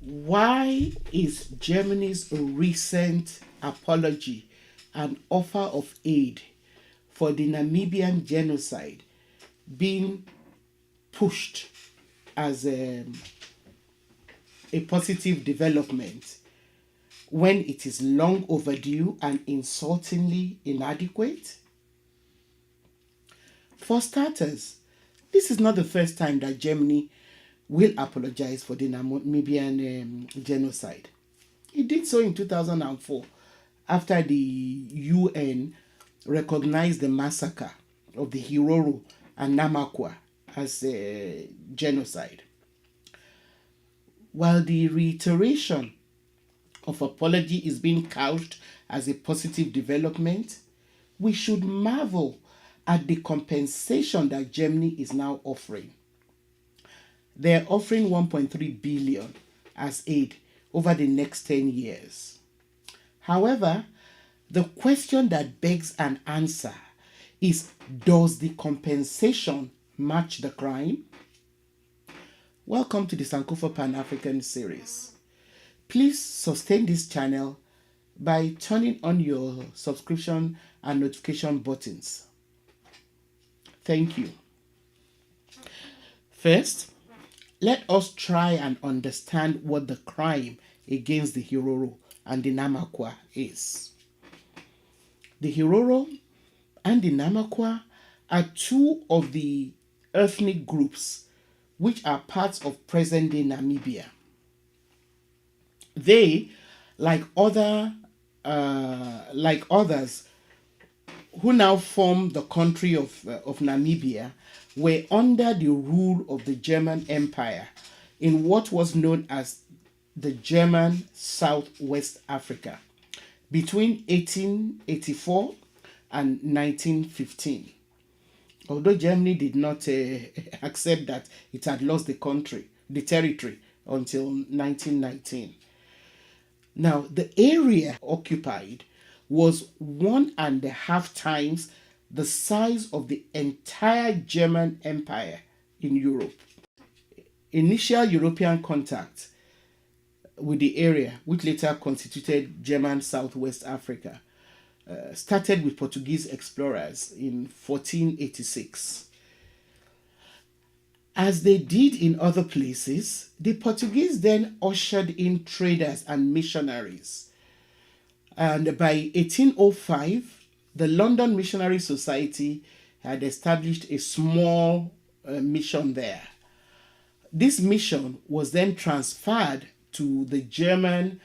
Why is Germany's recent apology and offer of aid for the Namibian genocide being pushed as a positive development when it is long overdue and insultingly inadequate? For starters, this is not the first time that Germany will apologize for the Namibian genocide. It did so in 2004 after the UN recognized the massacre of the Herero and Namaqua as a genocide. While the reiteration of apology is being couched as a positive development, we should marvel at the compensation that Germany is now offering. They're offering 1.3 billion as aid over the next 10 years. However, the question that begs an answer is, does the compensation match the crime? Welcome to the Sankofa Pan-African series. Please sustain this channel by turning on your subscription and notification buttons. Thank you. First, let us try and understand what the crime against the Herero and the Namaqua is. The Herero and the Namaqua are two of the ethnic groups which are parts of present-day Namibia. They, like others who now form the country of Namibia, were under the rule of the German Empire in what was known as the German Southwest Africa between 1884 and 1915. Although Germany did not accept that it had lost the territory until 1919. Now, the area occupied was 1.5 times the size of the entire German Empire in Europe. Initial European contact with the area, which later constituted German Southwest Africa, started with Portuguese explorers in 1486. As they did in other places, the Portuguese then ushered in traders and missionaries. And by 1805, the London Missionary Society had established a small mission there. This mission was then transferred to the German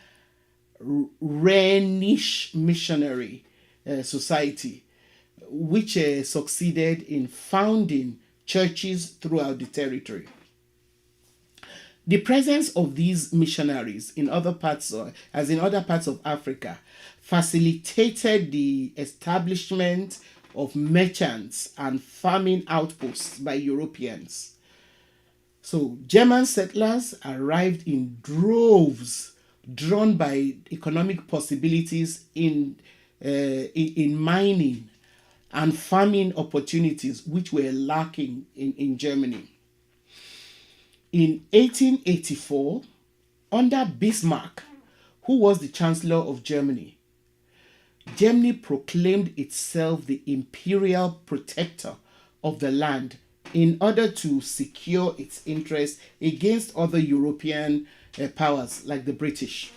Rhenish Missionary Society, which succeeded in founding churches throughout the territory. The presence of these missionaries in other parts of Africa facilitated the establishment of merchants and farming outposts by Europeans. So German settlers arrived in droves, drawn by economic possibilities in mining and farming opportunities which were lacking in Germany. In 1884, under Bismarck, who was the Chancellor of Germany, Germany proclaimed itself the imperial protector of the land in order to secure its interests against other European powers like the British.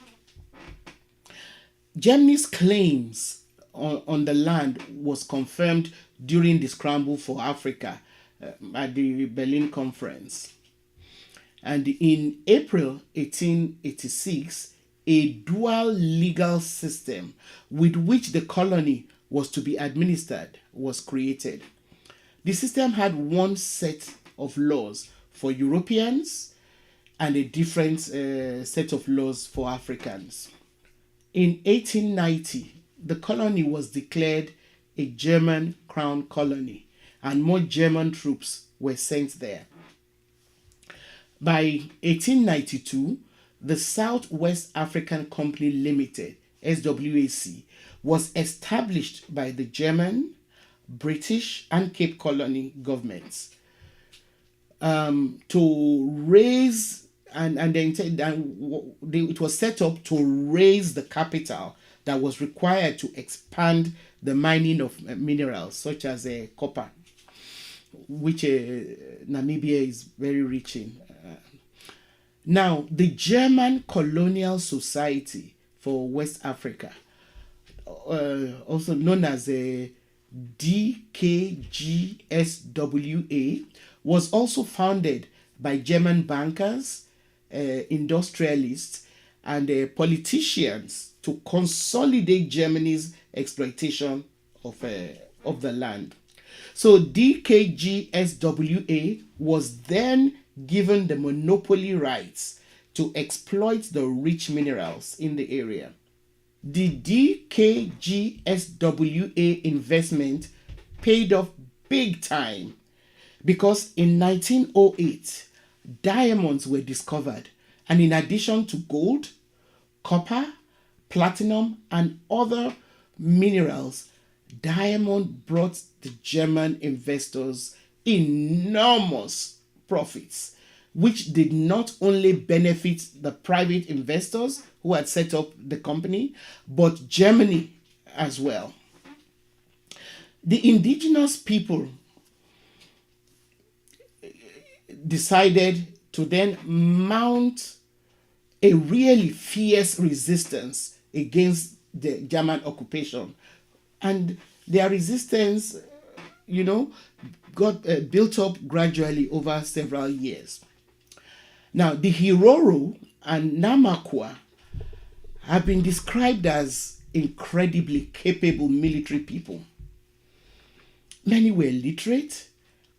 Germany's claims on the land was confirmed during the scramble for Africa at the Berlin Conference. And in April 1886, a dual legal system with which the colony was to be administered was created. The system had one set of laws for Europeans and a different set of laws for Africans. In 1890, the colony was declared a German crown colony, and more German troops were sent there. By 1892, the Southwest African Company Limited, SWAC, was established by the German, British, and Cape Colony governments. to raise and it was set up to raise the capital that was required to expand the mining of minerals such as copper, which Namibia is very rich in. Now, the German Colonial Society for West Africa, also known as a DKGSWA, was also founded by German bankers, industrialists, and politicians to consolidate Germany's exploitation of the land. So DKGSWA was then given the monopoly rights to exploit the rich minerals in the area. The DKGSWA investment paid off big time because in 1908, diamonds were discovered, and in addition to gold, copper, platinum, and other minerals, diamond brought the German investors enormous profits, which did not only benefit the private investors who had set up the company, but Germany as well. The indigenous people decided to then mount a really fierce resistance against the German occupation. And their resistance, got built up gradually over several years. Now, the Herero and Namaqua have been described as incredibly capable military people. Many were literate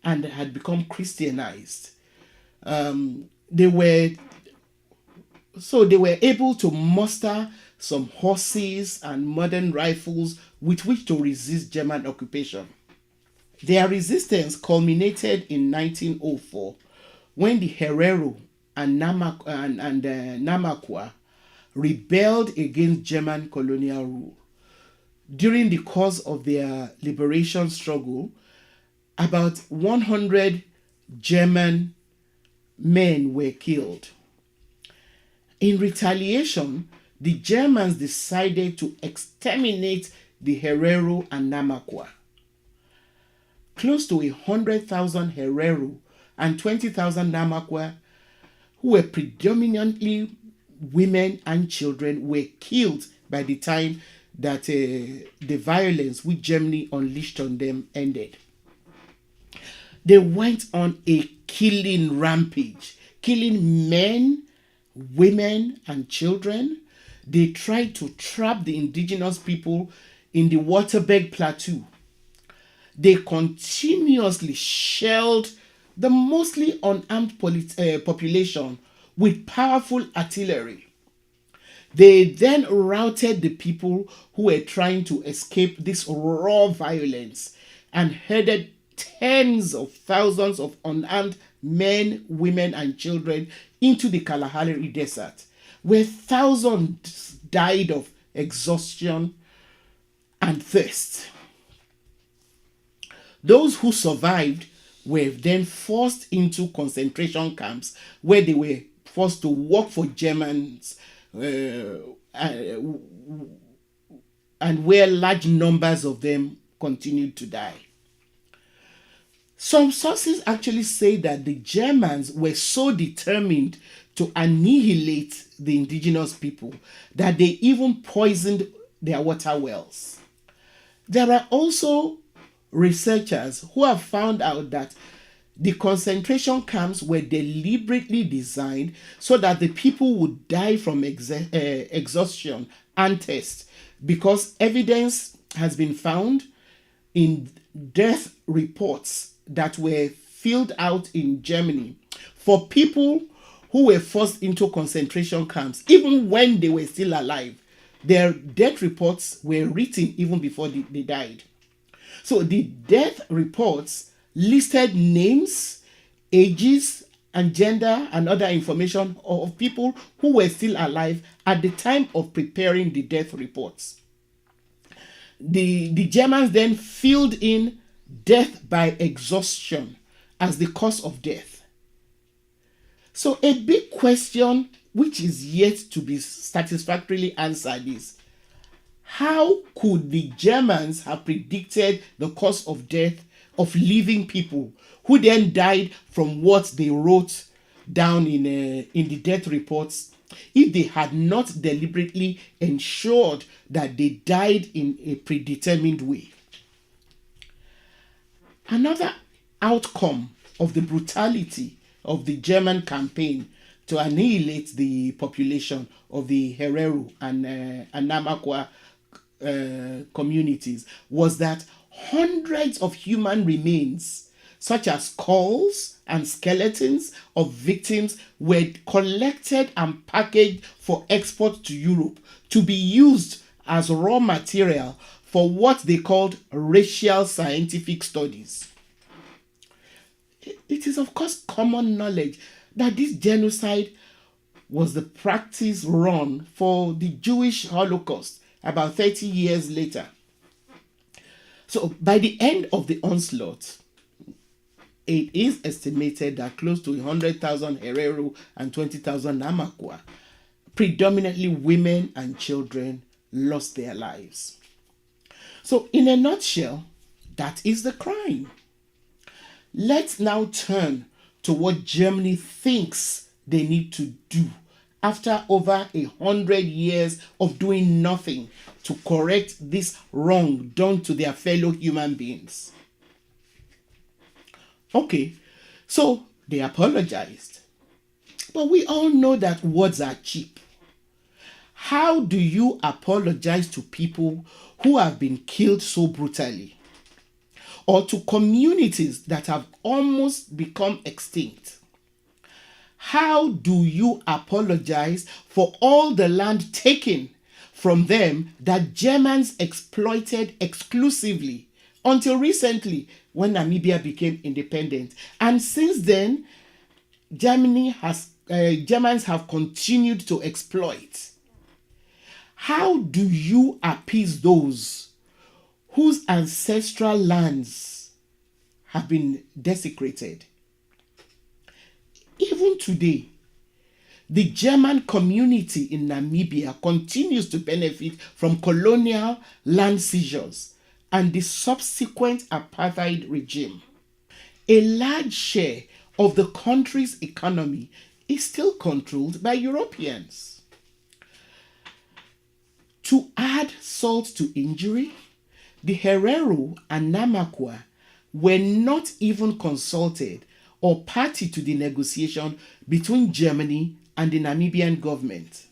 and had become Christianized. They were able to muster some horses and modern rifles with which to resist German occupation. Their resistance culminated in 1904 when the Herero and Namaqua rebelled against German colonial rule. During the course of their liberation struggle, about 100 German men were killed. In retaliation, the Germans decided to exterminate the Herero and Namaqua. Close to 100,000 Herero and 20,000 Namaqua, who were predominantly women and children, were killed by the time that the violence which Germany unleashed on them ended. They went on a killing rampage, killing men, women, and children. They tried to trap the indigenous people in the Waterberg Plateau. They continuously shelled the mostly unarmed population with powerful artillery. They then routed the people who were trying to escape this raw violence and herded tens of thousands of unarmed men, women, and children into the Kalahari Desert, where thousands died of exhaustion and thirst. Those who survived were then forced into concentration camps where they were forced to work for Germans, and where large numbers of them continued to die. Some sources actually say that the Germans were so determined to annihilate the indigenous people that they even poisoned their water wells. There are also researchers who have found out that the concentration camps were deliberately designed so that the people would die from exhaustion and thirst, because evidence has been found in death reports that were filled out in Germany for people who were forced into concentration camps, even when they were still alive. Their death reports were written even before they died. So the death reports listed names, ages, and gender and other information of people who were still alive at the time of preparing the death reports. The Germans then filled in death by exhaustion as the cause of death. So a big question which is yet to be satisfactorily answered is, how could the Germans have predicted the cause of death of living people who then died from what they wrote down in the death reports, if they had not deliberately ensured that they died in a predetermined way? Another outcome of the brutality of the German campaign to annihilate the population of the Herero and Namaqua communities was that hundreds of human remains, such as skulls and skeletons of victims, were collected and packaged for export to Europe to be used as raw material for what they called racial scientific studies. It is, of course, common knowledge that this genocide was the practice run for the Jewish Holocaust about 30 years later. So by the end of the onslaught, it is estimated that close to 100,000 Herero and 20,000 Namaqua, predominantly women and children, lost their lives. So in a nutshell, that is the crime. Let's now turn to what Germany thinks they need to do after over 100 years of doing nothing to correct this wrong done to their fellow human beings. Okay, so they apologized. But we all know that words are cheap. How do you apologize to people who have been killed so brutally? Or to communities that have almost become extinct? How do you apologize for all the land taken from them that Germans exploited exclusively until recently when Namibia became independent? And since then, Germans have continued to exploit. How do you appease those whose ancestral lands have been desecrated? Even today, the German community in Namibia continues to benefit from colonial land seizures and the subsequent apartheid regime. A large share of the country's economy is still controlled by Europeans. To add salt to injury, the Herero and Namaqua were not even consulted or party to the negotiation between Germany and the Namibian government.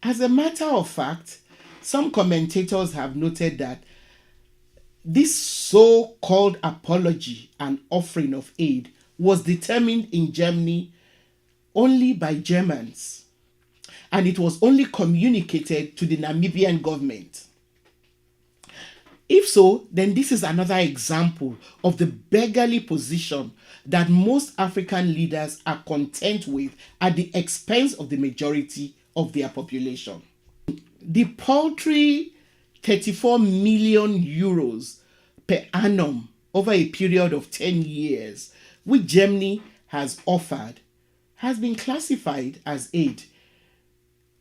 As a matter of fact, some commentators have noted that this so-called apology and offering of aid was determined in Germany only by Germans, and it was only communicated to the Namibian government. If so, then this is another example of the beggarly position that most African leaders are content with at the expense of the majority of their population. The paltry 34 million euros per annum over a period of 10 years, which Germany has offered, has been classified as aid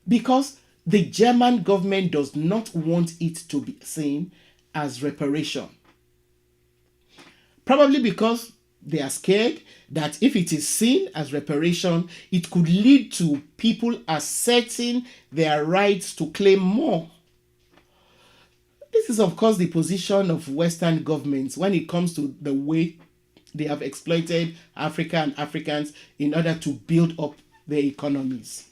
because the German government does not want it to be seen as reparation. Probably because they are scared that if it is seen as reparation, it could lead to people asserting their rights to claim more. This is, of course, the position of Western governments when it comes to the way they have exploited Africa and Africans in order to build up their economies.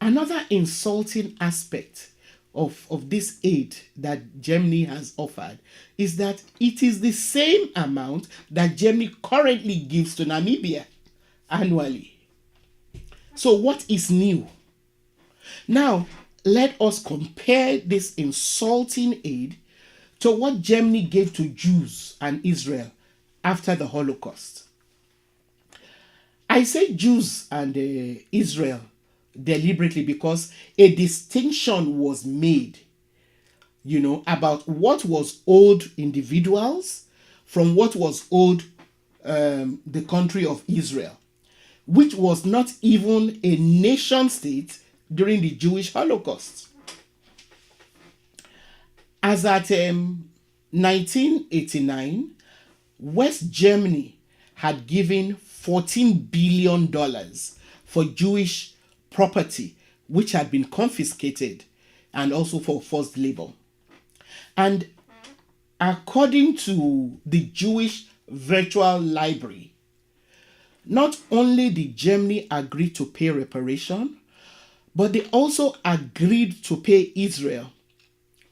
Another insulting aspect of this aid that Germany has offered is that it is the same amount that Germany currently gives to Namibia annually. So what is new? Now, let us compare this insulting aid to what Germany gave to Jews and Israel after the Holocaust. I say Jews and Israel deliberately because a distinction was made, about what was owed individuals from what was owed the country of Israel, which was not even a nation state during the Jewish Holocaust. As at 1989, West Germany had given $14 billion for Jewish property, which had been confiscated, and also for forced labor. And according to the Jewish Virtual Library, not only did Germany agree to pay reparation, but they also agreed to pay Israel,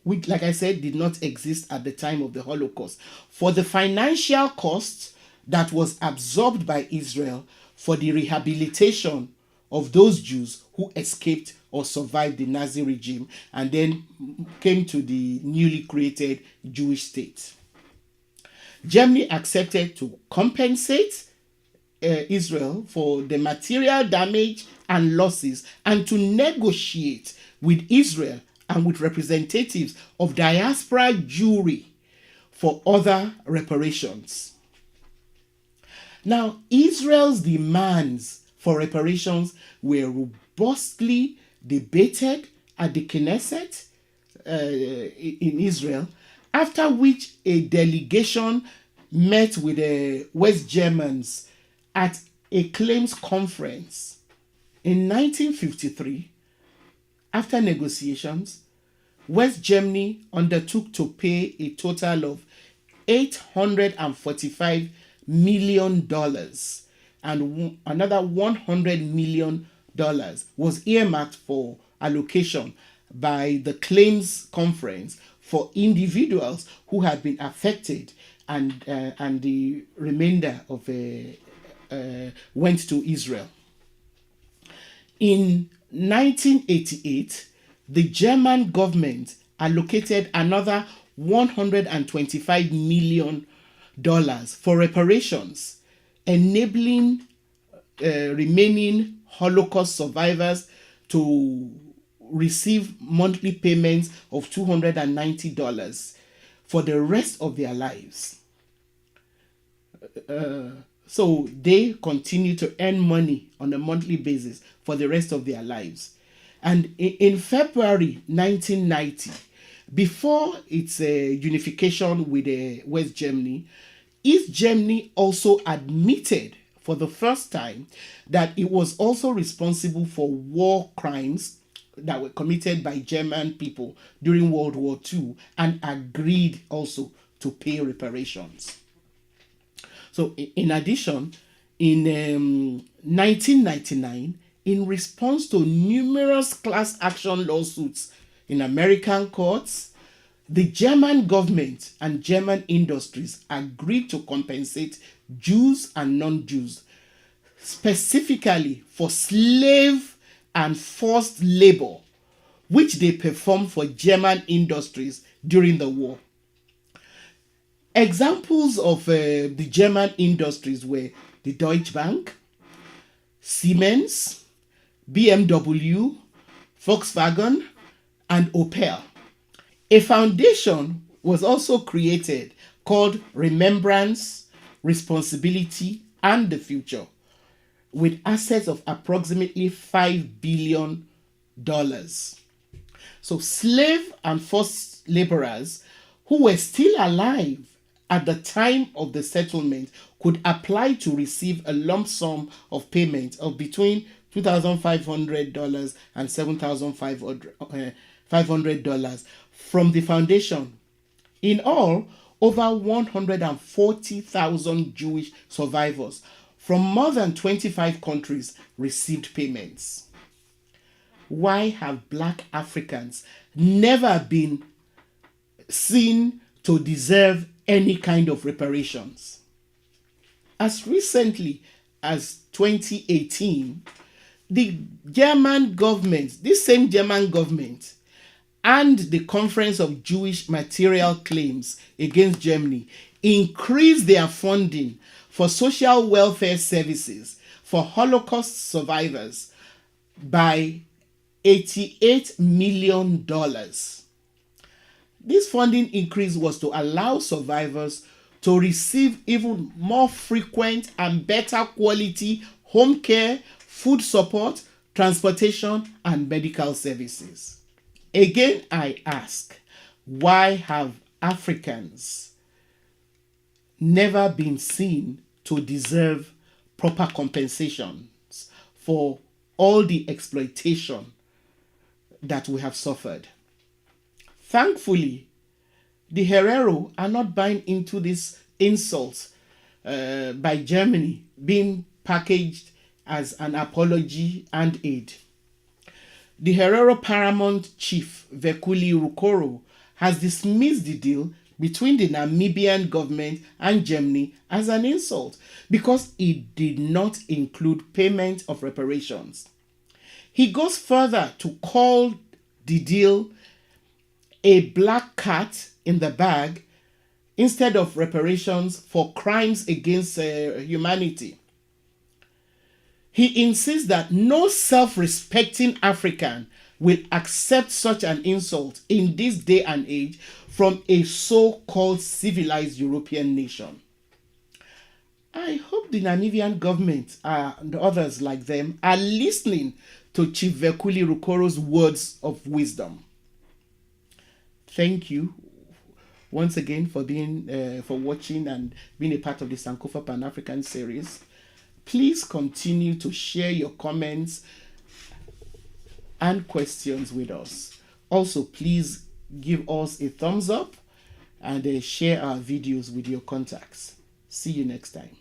which, like I said, did not exist at the time of the Holocaust, for the financial cost that was absorbed by Israel for the rehabilitation of those Jews who escaped or survived the Nazi regime and then came to the newly created Jewish state. Germany accepted to compensate Israel for the material damage and losses, and to negotiate with Israel and with representatives of diaspora Jewry for other reparations. Now, Israel's demands for reparations were robustly debated at the Knesset in Israel, after which a delegation met with the West Germans at a claims conference. In 1953, after negotiations, West Germany undertook to pay a total of $845 million, and another $100 million was earmarked for allocation by the claims conference for individuals who had been affected, and the remainder of went to Israel. In 1988, the German government allocated another $125 million for reparations, enabling remaining Holocaust survivors to receive monthly payments of $290 for the rest of their lives. So they continue to earn money on a monthly basis for the rest of their lives. And in February 1990, before its unification with West Germany, East Germany also admitted for the first time that it was also responsible for war crimes that were committed by German people during World War II, and agreed also to pay reparations. So in addition, in 1999, in response to numerous class action lawsuits in American courts, the German government and German industries agreed to compensate Jews and non-Jews, specifically for slave and forced labor, which they performed for German industries during the war. Examples of the German industries were the Deutsche Bank, Siemens, BMW, Volkswagen, and Opel. A foundation was also created called Remembrance, Responsibility, and the Future, with assets of approximately $5 billion. So slave and forced laborers who were still alive at the time of the settlement could apply to receive a lump sum of payment of between $2,500 and $7,500 from the foundation. In all, over 140,000 Jewish survivors from more than 25 countries received payments. Why have Black Africans never been seen to deserve any kind of reparations? As recently as 2018, the German government, this same German government, and the Conference of Jewish Material Claims against Germany increased their funding for social welfare services for Holocaust survivors by $88 million. This funding increase was to allow survivors to receive even more frequent and better quality home care, food support, transportation, and medical services. Again, I ask, why have Africans never been seen to deserve proper compensations for all the exploitation that we have suffered? Thankfully, the Herero are not buying into this insult by Germany being packaged as an apology and aid. The Herero paramount chief, Vekuli Rukoro, has dismissed the deal between the Namibian government and Germany as an insult because it did not include payment of reparations. He goes further to call the deal a black cat in the bag instead of reparations for crimes against humanity. He insists that no self-respecting African will accept such an insult in this day and age from a so-called civilized European nation. I hope the Namibian government and others like them are listening to Chief Vekuli Rukoro's words of wisdom. Thank you once again for watching and being a part of the Sankofa Pan-African series. Please continue to share your comments and questions with us. Also, please give us a thumbs up and share our videos with your contacts. See you next time.